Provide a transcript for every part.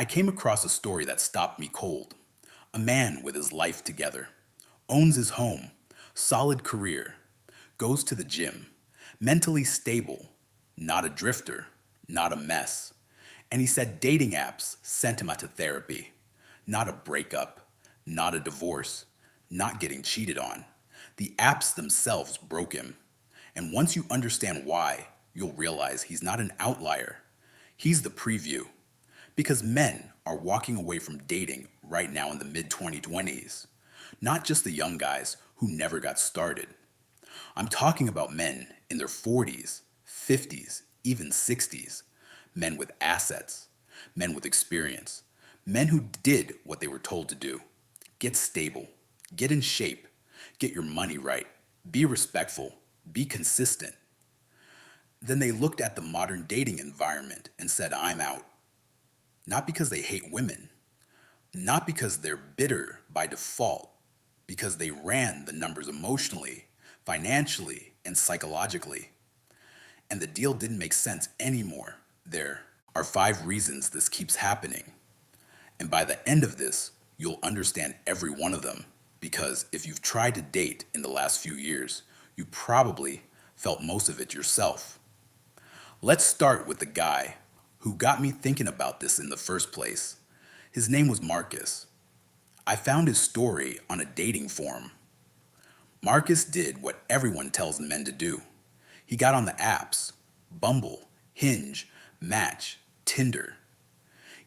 I came across a story that stopped me cold. A man with his life together, owns his home, solid career, goes to the gym, mentally stable, not a drifter, not a mess. And he said dating apps sent him out to therapy. Not a breakup, not a divorce, not getting cheated on. The apps themselves broke him. And once you understand why, you'll realize he's not an outlier. He's the preview. Because men are walking away from dating right now in the mid 2020s. Not just the young guys who never got started. I'm talking about men in their 40s, 50s, even 60s. Men with assets, men with experience, men who did what they were told to do. Get stable, get in shape, get your money right, be respectful, be consistent. Then they looked at the modern dating environment and said, I'm out. Not because they hate women, not because they're bitter by default, because they ran the numbers emotionally, financially, and psychologically. And the deal didn't make sense anymore. There are 5 reasons this keeps happening. And by the end of this, you'll understand every one of them. Because if you've tried to date in the last few years, you probably felt most of it yourself. Let's start with the guy who got me thinking about this in the first place. His name was Marcus. I found his story on a dating forum. Marcus did what everyone tells men to do. He got on the apps, Bumble, Hinge, Match, Tinder.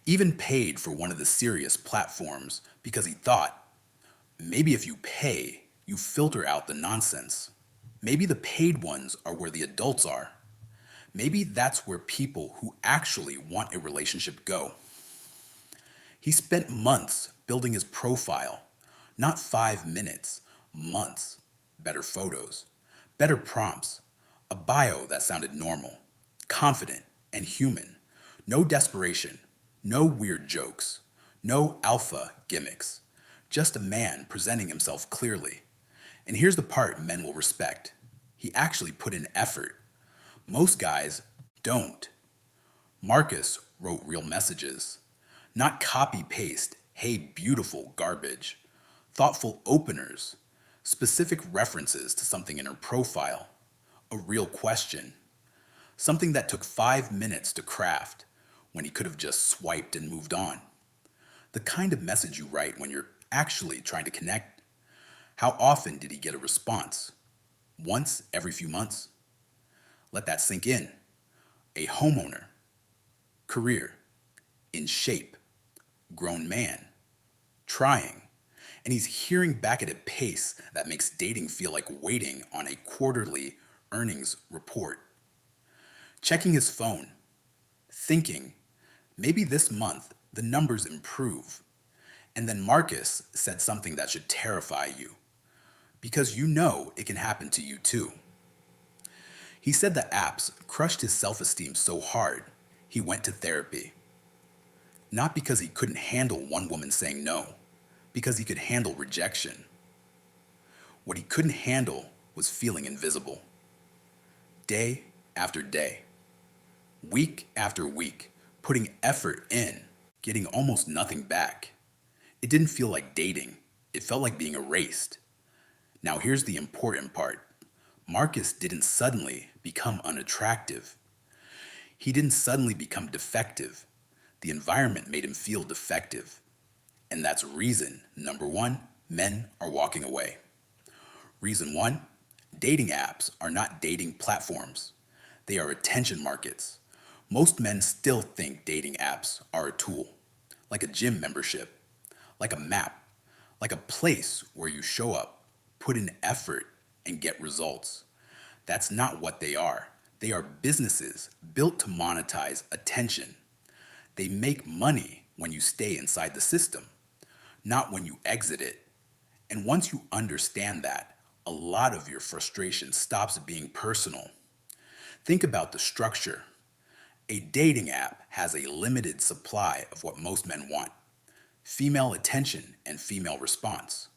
Even paid for one of the serious platforms because he thought, maybe if you pay, you filter out the nonsense. Maybe the paid ones are where the adults are. Maybe that's where people who actually want a relationship go. He spent months building his profile, not 5 minutes, months. Better photos, better prompts, a bio that sounded normal, confident, and human. No desperation, no weird jokes, no alpha gimmicks. Just a man presenting himself clearly. And here's the part men will respect. He actually put in effort. Most guys don't. Marcus wrote real messages, not copy paste, hey beautiful garbage. Thoughtful openers, specific references to something in her profile, a real question, something that took 5 minutes to craft when he could have just swiped and moved on. The kind of message you write when you're actually trying to connect. How often did he get a response? Once every few months? Let that sink in. A homeowner, career, in shape, grown man, trying, and he's hearing back at a pace that makes dating feel like waiting on a quarterly earnings report. Checking his phone, thinking, maybe this month the numbers improve. And then Marcus said something that should terrify you, because you know it can happen to you too. He said the apps crushed his self-esteem so hard, he went to therapy. Not because he couldn't handle one woman saying no, because he could handle rejection. What he couldn't handle was feeling invisible. Day after day, week after week, putting effort in, getting almost nothing back. It didn't feel like dating. It felt like being erased. Now here's the important part. Marcus didn't suddenly become unattractive. He didn't suddenly become defective. The environment made him feel defective. And that's reason number 1, men are walking away. Reason 1, dating apps are not dating platforms. They are attention markets. Most men still think dating apps are a tool, like a gym membership, like a map, like a place where you show up, put in effort, and get results. That's not what they are. They are businesses built to monetize attention. They make money when you stay inside the system, not when you exit it. And once you understand that, a lot of your frustration stops being personal. Think about the structure. A dating app has a limited supply of what most men want: female attention and female response.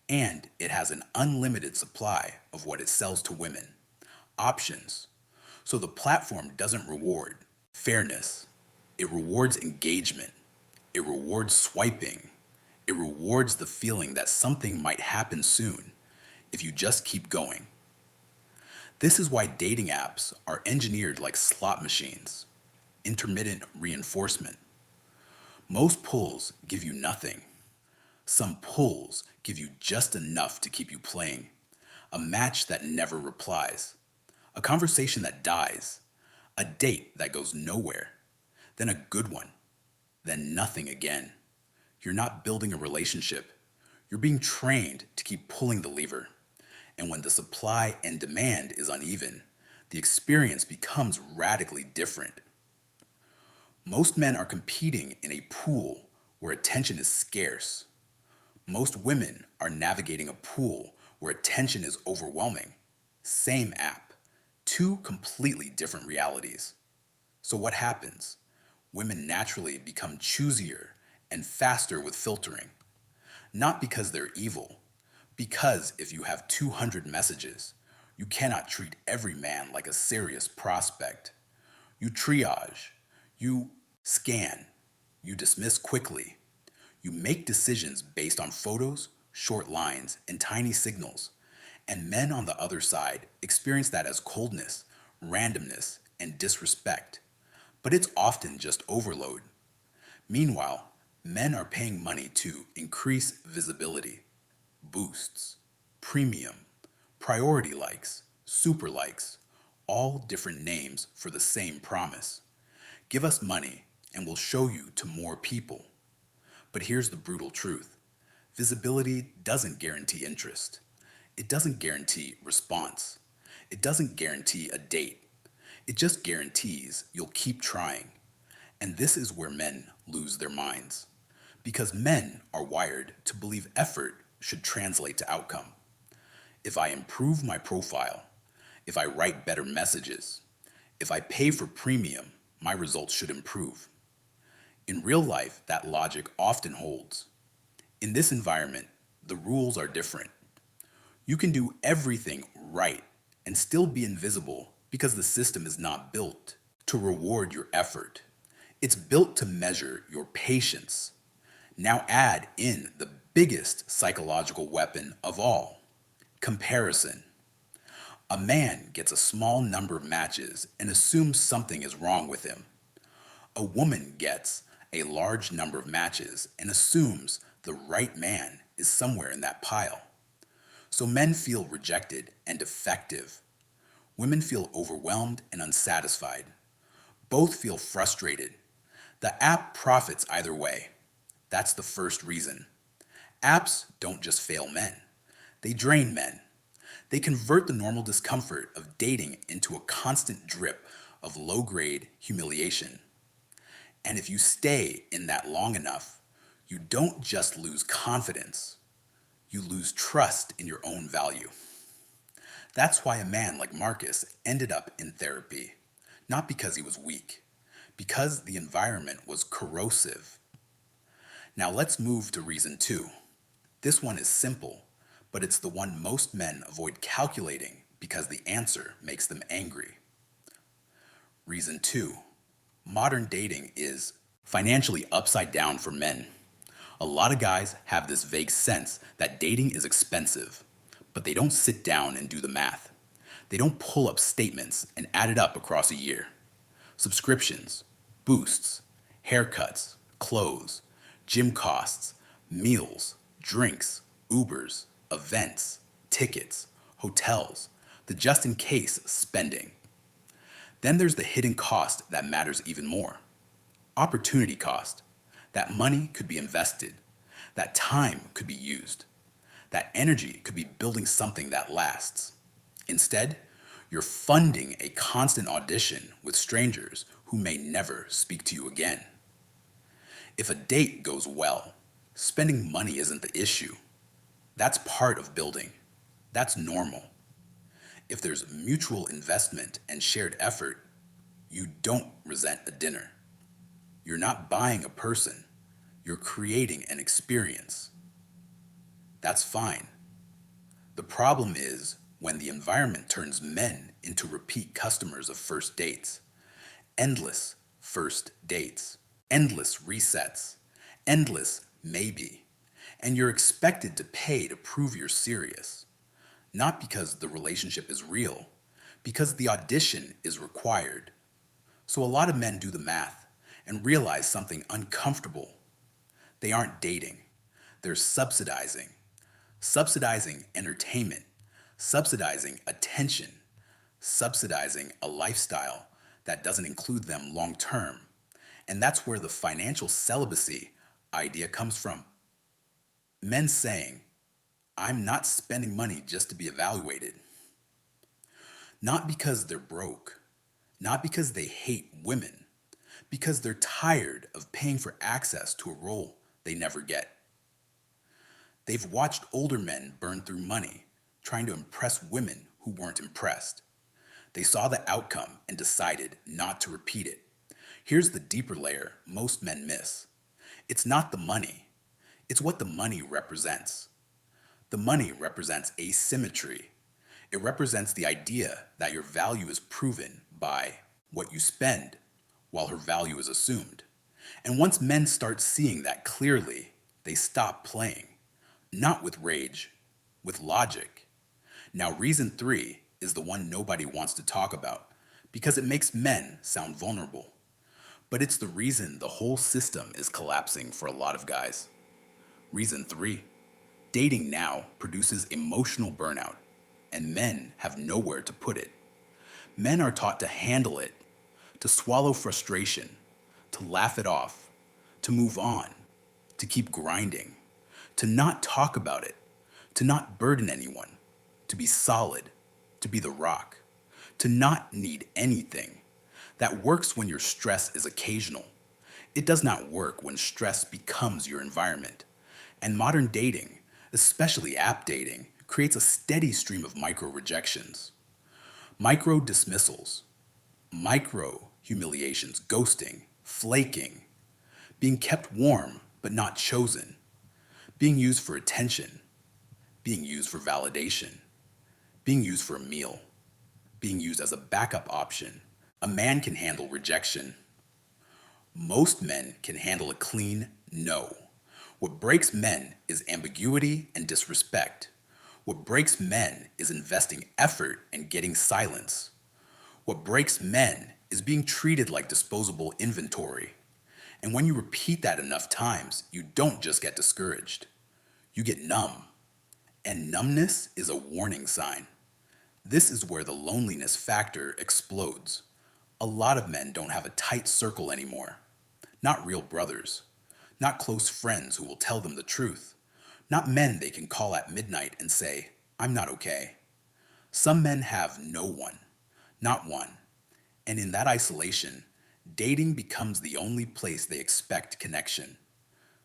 And it has an unlimited supply of what it sells to women: options. So the platform doesn't reward fairness, it rewards engagement. It rewards swiping. It rewards the feeling that something might happen soon if you just keep going. This is why dating apps are engineered like slot machines. Intermittent reinforcement. Most pulls give you nothing. Some pulls give you just enough to keep you playing. A match that never replies. A conversation that dies. A date that goes nowhere. Then a good one. Then nothing again. You're not building a relationship. You're being trained to keep pulling the lever. And when the supply and demand is uneven, the experience becomes radically different. Most men are competing in a pool where attention is scarce. Most women are navigating a pool where attention is overwhelming. Same app, two completely different realities. So what happens? Women naturally become choosier and faster with filtering. Not because they're evil, because if you have 200 messages, you cannot treat every man like a serious prospect. You triage, you scan, you dismiss quickly. You make decisions based on photos, short lines, and tiny signals. And men on the other side experience that as coldness, randomness, and disrespect. But it's often just overload. Meanwhile, men are paying money to increase visibility, boosts, premium, priority likes, super likes, all different names for the same promise. Give us money and we'll show you to more people. But here's the brutal truth. Visibility doesn't guarantee interest. It doesn't guarantee response. It doesn't guarantee a date. It just guarantees you'll keep trying. And this is where men lose their minds. Because men are wired to believe effort should translate to outcome. If I improve my profile, if I write better messages, if I pay for premium, my results should improve. In real life, that logic often holds. In this environment, the rules are different. You can do everything right and still be invisible because the system is not built to reward your effort. It's built to measure your patience. Now add in the biggest psychological weapon of all, comparison. A man gets a small number of matches and assumes something is wrong with him. A woman gets a large number of matches and assumes the right man is somewhere in that pile. So men feel rejected and defective. Women feel overwhelmed and unsatisfied. Both feel frustrated. The app profits either way. That's the first reason. Apps don't just fail men. They drain men. They convert the normal discomfort of dating into a constant drip of low-grade humiliation. And if you stay in that long enough, you don't just lose confidence, you lose trust in your own value. That's why a man like Marcus ended up in therapy, not because he was weak, because the environment was corrosive. Now let's move to reason 2. This one is simple, but it's the one most men avoid calculating because the answer makes them angry. Reason 2. Modern dating is financially upside down for men. A lot of guys have this vague sense that dating is expensive, but they don't sit down and do the math. They don't pull up statements and add it up across a year. Subscriptions, boosts, haircuts, clothes, gym costs, meals, drinks, Ubers, events, tickets, hotels, the just in case spending. Then there's the hidden cost that matters even more. Opportunity cost. That money could be invested. That time could be used. That energy could be building something that lasts. Instead, you're funding a constant audition with strangers who may never speak to you again. If a date goes well, spending money isn't the issue. That's part of building. That's normal. If there's mutual investment and shared effort, you don't resent a dinner. You're not buying a person, you're creating an experience. That's fine. The problem is when the environment turns men into repeat customers of first dates. Endless first dates, endless resets, Endless, maybe. And you're expected to pay to prove you're serious. Not because the relationship is real, because the audition is required. So a lot of men do the math and realize something uncomfortable. They aren't dating, they're subsidizing. Subsidizing entertainment, subsidizing attention, subsidizing a lifestyle that doesn't include them long term. And that's where the financial celibacy idea comes from. Men saying, I'm not spending money just to be evaluated. Not because they're broke, not because they hate women, because they're tired of paying for access to a role they never get. They've watched older men burn through money, trying to impress women who weren't impressed. They saw the outcome and decided not to repeat it. Here's the deeper layer most men miss. It's not the money, it's what the money represents. The money represents asymmetry. It represents the idea that your value is proven by what you spend, while her value is assumed. And once men start seeing that clearly, they stop playing. Not with rage, with logic. Now, reason 3 is the one nobody wants to talk about because it makes men sound vulnerable. But it's the reason the whole system is collapsing for a lot of guys. Reason 3: dating now produces emotional burnout, and men have nowhere to put it. Men are taught to handle it, to swallow frustration, to laugh it off, to move on, to keep grinding, to not talk about it, to not burden anyone, to be solid, to be the rock, to not need anything. That works when your stress is occasional. It does not work when stress becomes your environment. And modern dating, especially app dating, creates a steady stream of micro rejections, micro dismissals, micro humiliations, ghosting, flaking, being kept warm but not chosen, being used for attention, being used for validation, being used for a meal, being used as a backup option. A man can handle rejection. Most men can handle a clean no. What breaks men is ambiguity and disrespect. What breaks men is investing effort and getting silence. What breaks men is being treated like disposable inventory. And when you repeat that enough times, you don't just get discouraged. You get numb. And numbness is a warning sign. This is where the loneliness factor explodes. A lot of men don't have a tight circle anymore. Not real brothers. Not close friends who will tell them the truth. Not men they can call at midnight and say, I'm not okay. Some men have no one. Not one. And in that isolation, dating becomes the only place they expect connection.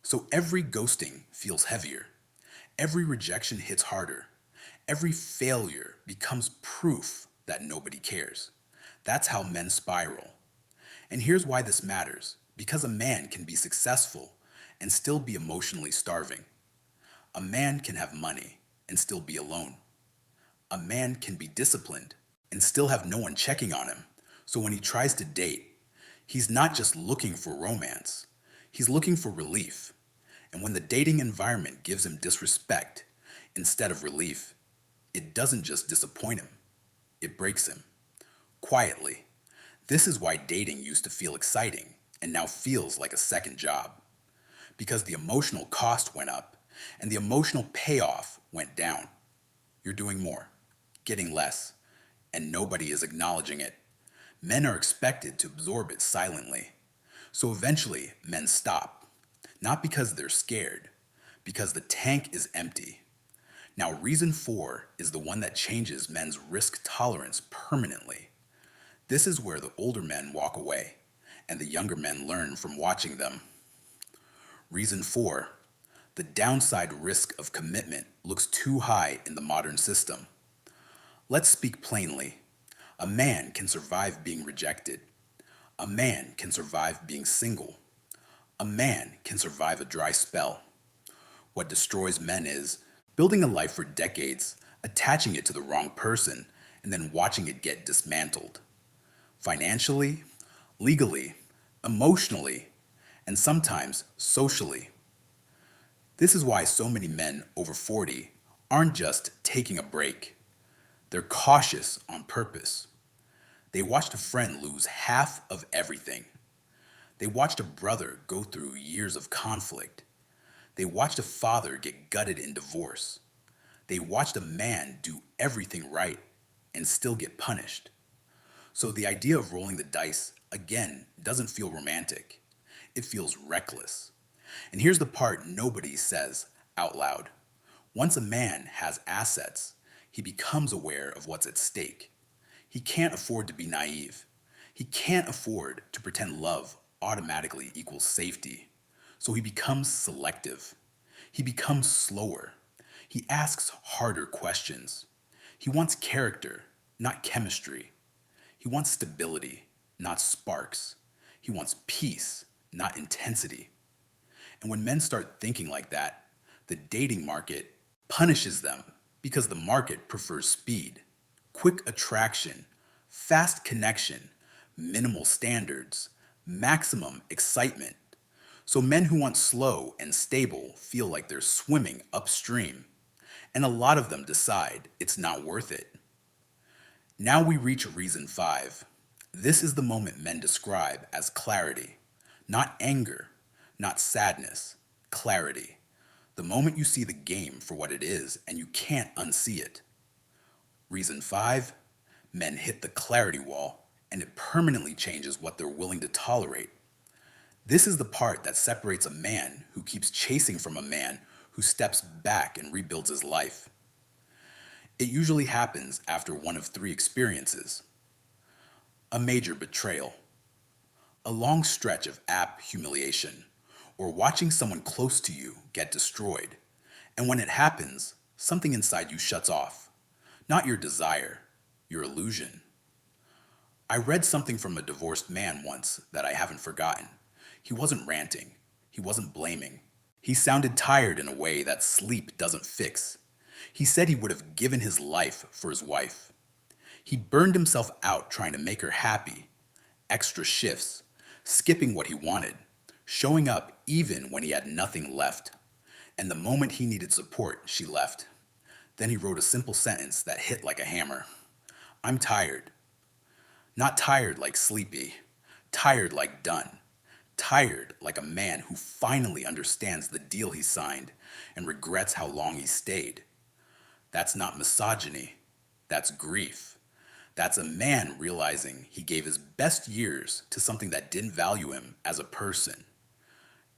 So every ghosting feels heavier. Every rejection hits harder. Every failure becomes proof that nobody cares. That's how men spiral. And here's why this matters. Because a man can be successful and still be emotionally starving. A man can have money and still be alone. A man can be disciplined and still have no one checking on him. So when he tries to date, he's not just looking for romance. He's looking for relief. And when the dating environment gives him disrespect instead of relief, it doesn't just disappoint him, it breaks him. Quietly. This is why dating used to feel exciting and now feels like a second job. Because the emotional cost went up and the emotional payoff went down. You're doing more, getting less, and nobody is acknowledging it. Men are expected to absorb it silently. So eventually, men stop. Not because they're scared, because the tank is empty. Now, reason 4 is the one that changes men's risk tolerance permanently. This is where the older men walk away, and the younger men learn from watching them. Reason 4: the downside risk of commitment looks too high in the modern system. Let's speak plainly. A man can survive being rejected. A man can survive being single. A man can survive a dry spell. What destroys men is building a life for decades, attaching it to the wrong person, and then watching it get dismantled. Financially, legally, emotionally, and sometimes socially. This is why so many men over 40 aren't just taking a break, they're cautious on purpose. They watched a friend lose half of everything. They watched a brother go through years of conflict. They watched a father get gutted in divorce. They watched a man do everything right and still get punished. So the idea of rolling the dice, again, doesn't feel romantic. It feels reckless. And here's the part nobody says out loud. Once a man has assets, he becomes aware of what's at stake. He can't afford to be naive. He can't afford to pretend love automatically equals safety. So he becomes selective. He becomes slower. He asks harder questions. He wants character, not chemistry. He wants stability, not sparks. He wants peace, not intensity. And when men start thinking like that, the dating market punishes them because the market prefers speed, quick attraction, fast connection, minimal standards, maximum excitement. So men who want slow and stable feel like they're swimming upstream, and a lot of them decide it's not worth it. Now we reach reason 5. This is the moment men describe as clarity, not anger, not sadness, clarity. The moment you see the game for what it is and you can't unsee it. Reason 5, men hit the clarity wall and it permanently changes what they're willing to tolerate. This is the part that separates a man who keeps chasing from a man who steps back and rebuilds his life. It usually happens after one of 3 experiences: a major betrayal, a long stretch of app humiliation, or watching someone close to you get destroyed. And when it happens, something inside you shuts off. Not your desire, your illusion. I read something from a divorced man once that I haven't forgotten. He wasn't ranting. He wasn't blaming. He sounded tired in a way that sleep doesn't fix. He said he would have given his life for his wife. He burned himself out trying to make her happy. Extra shifts, skipping what he wanted, showing up even when he had nothing left. And the moment he needed support, she left. Then he wrote a simple sentence that hit like a hammer. I'm tired. Not tired like sleepy. Tired like done. Tired like a man who finally understands the deal he signed and regrets how long he stayed. That's not misogyny. That's grief. That's a man realizing he gave his best years to something that didn't value him as a person.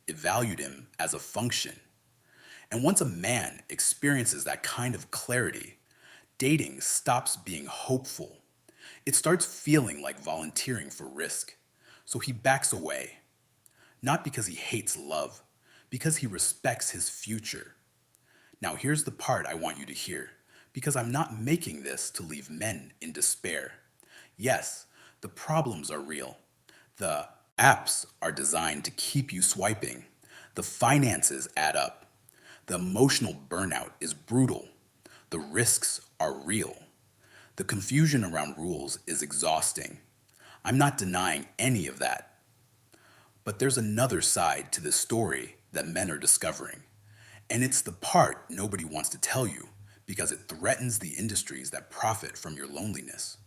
It valued him as a function. And once a man experiences that kind of clarity, dating stops being hopeful. It starts feeling like volunteering for risk. So he backs away. Not because he hates love, because he respects his future. Now here's the part I want you to hear, because I'm not making this to leave men in despair. Yes, the problems are real. The apps are designed to keep you swiping. The finances add up. The emotional burnout is brutal. The risks are real. The confusion around rules is exhausting. I'm not denying any of that. But there's another side to this story that men are discovering. And it's the part nobody wants to tell you because it threatens the industries that profit from your loneliness.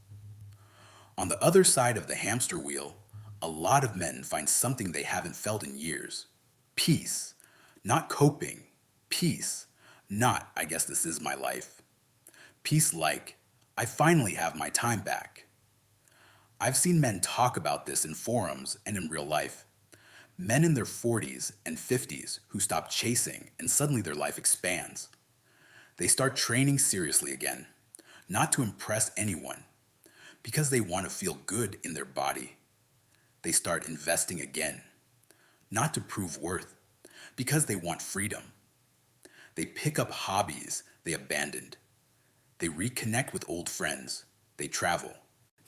On the other side of the hamster wheel, a lot of men find something they haven't felt in years. Peace. Not coping. Peace. Not, I guess this is my life. Peace like, I finally have my time back. I've seen men talk about this in forums and in real life. Men in their 40s and 50s who stop chasing and suddenly their life expands. They start training seriously again, not to impress anyone, because they want to feel good in their body. They start investing again, not to prove worth, because they want freedom. They pick up hobbies they abandoned. They reconnect with old friends. They travel.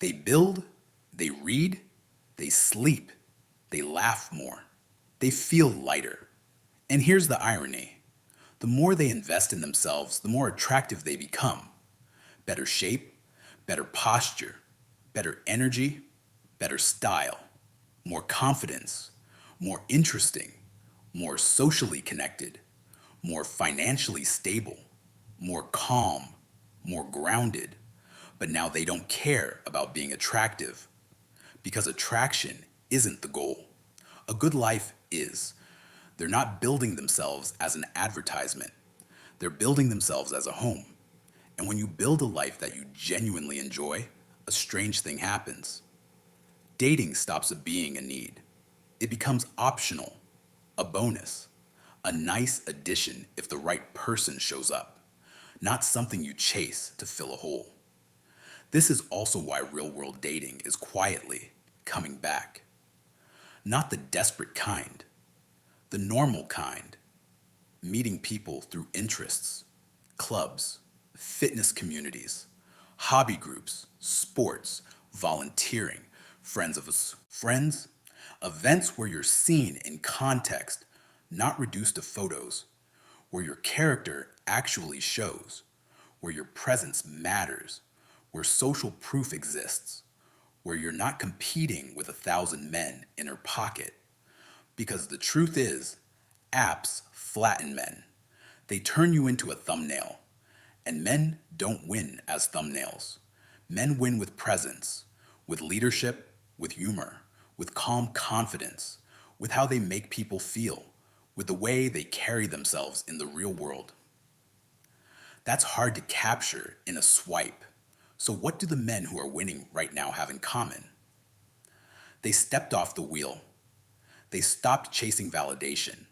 They build. They read. They sleep. They laugh more. They feel lighter. And here's the irony. The more they invest in themselves, the more attractive they become. Better shape, better posture, better energy, better style, more confidence, more interesting, more socially connected, more financially stable, more calm, more grounded. But now they don't care about being attractive because attraction isn't the goal. A good life is. They're not building themselves as an advertisement. They're building themselves as a home. And when you build a life that you genuinely enjoy, a strange thing happens. Dating stops being a need. It becomes optional, a bonus, a nice addition if the right person shows up, not something you chase to fill a hole. This is also why real world dating is quietly coming back. Not the desperate kind, the normal kind, meeting people through interests, clubs, fitness communities, hobby groups, sports, volunteering, friends of us, friends, events where you're seen in context, not reduced to photos, where your character actually shows, where your presence matters, where social proof exists, where you're not competing with 1,000 men in her pocket. Because the truth is, apps flatten men. They turn you into a thumbnail. And men don't win as thumbnails. Men win with presence, with leadership, with humor, with calm confidence, with how they make people feel, with the way they carry themselves in the real world. That's hard to capture in a swipe. So, what do the men who are winning right now have in common? They stepped off the wheel. They stopped chasing validation.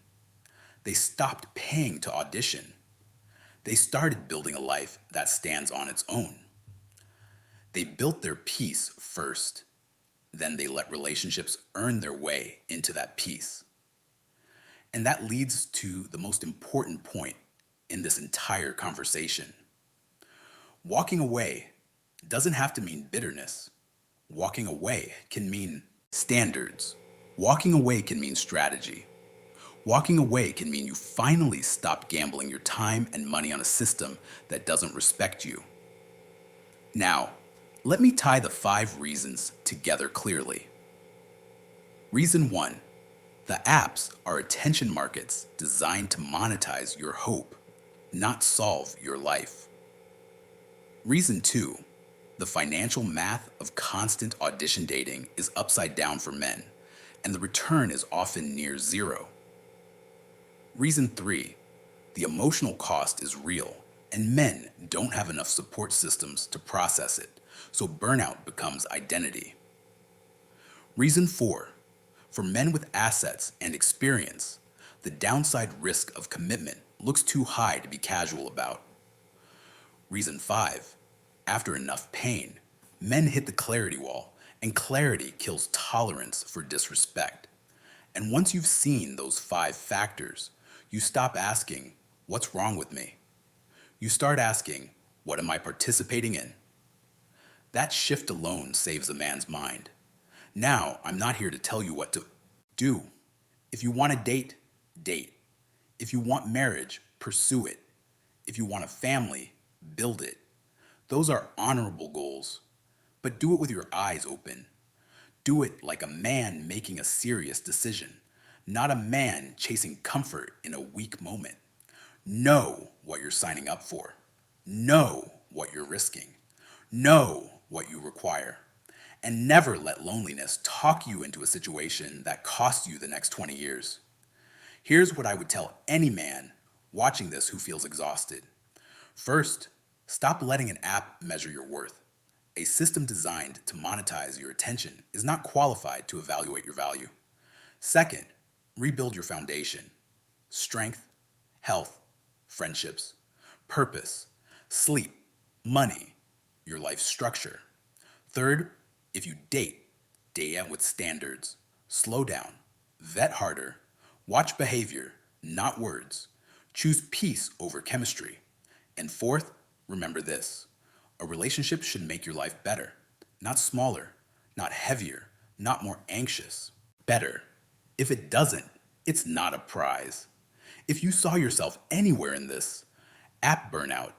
They stopped paying to audition. They started building a life that stands on its own. They built their peace first. Then they let relationships earn their way into that peace. And that leads to the most important point in this entire conversation. Walking away doesn't have to mean bitterness. Walking away can mean standards. Walking away can mean strategy. Walking away can mean you finally stop gambling your time and money on a system that doesn't respect you. Now, let me tie the 5 reasons together clearly. Reason 1. The apps are attention markets designed to monetize your hope, not solve your life. Reason 2. The financial math of constant audition dating is upside down for men, and the return is often near zero. Reason 3. The emotional cost is real, and men don't have enough support systems to process it, so burnout becomes identity. Reason 4. For men with assets and experience, the downside risk of commitment looks too high to be casual about. Reason 5. After enough pain, men hit the clarity wall, and clarity kills tolerance for disrespect. And once you've seen those 5 factors, you stop asking, what's wrong with me? You start asking, what am I participating in? That shift alone saves a man's mind. Now, I'm not here to tell you what to do. If you want to date, date. If you want marriage, pursue it. If you want a family, build it. Those are honorable goals, but do it with your eyes open. Do it like a man making a serious decision, not a man chasing comfort in a weak moment. Know what you're signing up for. Know what you're risking. Know what you require. And never let loneliness talk you into a situation that costs you the next 20 years. Here's what I would tell any man watching this who feels exhausted. First, stop letting an app measure your worth. A system designed to monetize your attention is not qualified to evaluate your value. Second, rebuild your foundation. Strength, health, friendships, purpose, sleep, money, your life structure. Third, if you date, date out with standards. Slow down, vet harder, watch behavior, not words. Choose peace over chemistry. And fourth, remember this. A relationship should make your life better, not smaller, not heavier, not more anxious. Better. If it doesn't, it's not a prize. If you saw yourself anywhere in this, app burnout,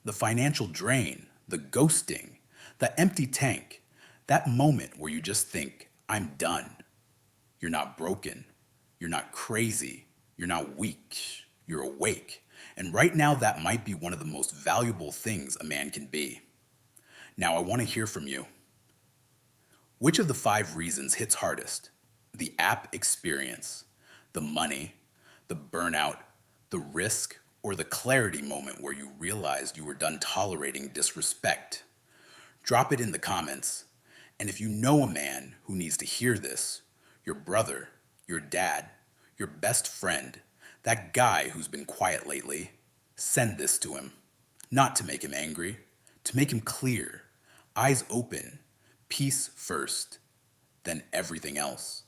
the financial drain, the ghosting, the empty tank, that moment where you just think, I'm done. You're not broken. You're not crazy. You're not weak. You're awake. And right now, that might be one of the most valuable things a man can be. Now, I want to hear from you. Which of the five reasons hits hardest? The app experience, the money, the burnout, the risk, or the clarity moment where you realized you were done tolerating disrespect? Drop it in the comments. And if you know a man who needs to hear this, your brother, your dad, your best friend, that guy who's been quiet lately, send this to him. Not to make him angry, to make him clear, eyes open, peace first, then everything else.